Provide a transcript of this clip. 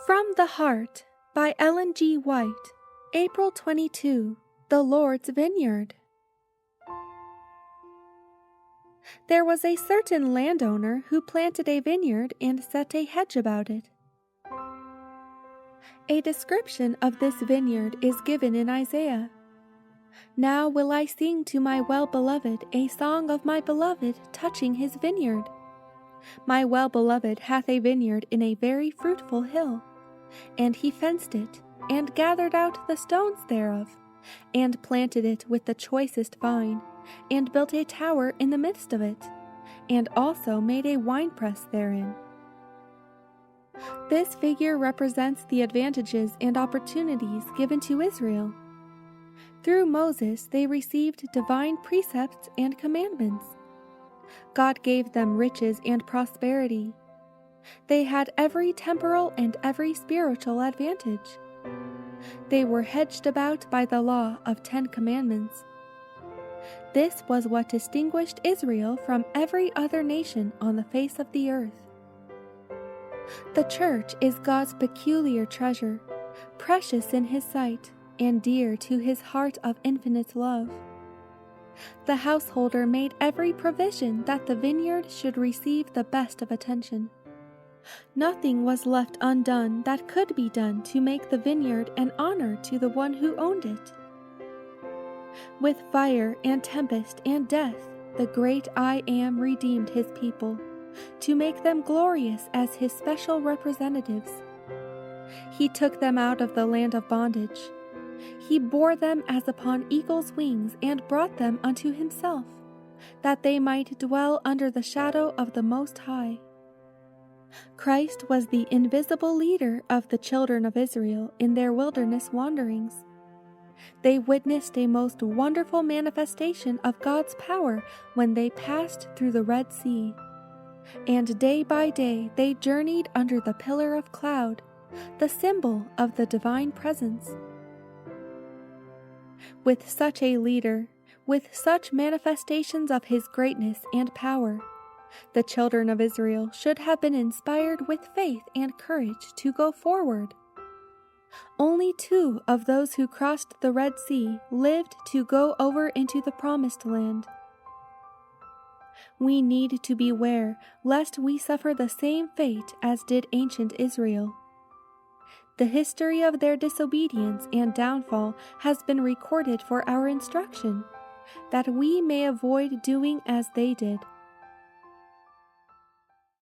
From the Heart by Ellen G. White, April 22, The Lord's Vineyard. There was a certain landowner who planted a vineyard and set a hedge about it. A description of this vineyard is given in Isaiah. Now will I sing to my well-beloved a song of my beloved touching his vineyard. My well-beloved hath a vineyard in a very fruitful hill, and he fenced it, and gathered out the stones thereof, and planted it with the choicest vine, and built a tower in the midst of it, and also made a winepress therein. This figure represents the advantages and opportunities given to Israel. Through Moses they received divine precepts and commandments. God gave them riches and prosperity. They had every temporal and every spiritual advantage. They were hedged about by the law of 10 commandments. This was what distinguished Israel from every other nation on the face of the earth. The church is God's peculiar treasure, precious in His sight, and dear to His heart of infinite love. The householder made every provision that the vineyard should receive the best of attention. Nothing was left undone that could be done to make the vineyard an honor to the one who owned it. With fire and tempest and death, the great I Am redeemed His people, to make them glorious as His special representatives. He took them out of the land of bondage. He bore them as upon eagle's wings and brought them unto Himself, that they might dwell under the shadow of the Most High. Christ was the invisible leader of the children of Israel in their wilderness wanderings. They witnessed a most wonderful manifestation of God's power when they passed through the Red Sea, and day by day they journeyed under the pillar of cloud, the symbol of the divine presence. With such a leader, with such manifestations of His greatness and power, the children of Israel should have been inspired with faith and courage to go forward. Only 2 of those who crossed the Red Sea lived to go over into the Promised Land. We need to beware lest we suffer the same fate as did ancient Israel. The history of their disobedience and downfall has been recorded for our instruction, that we may avoid doing as they did.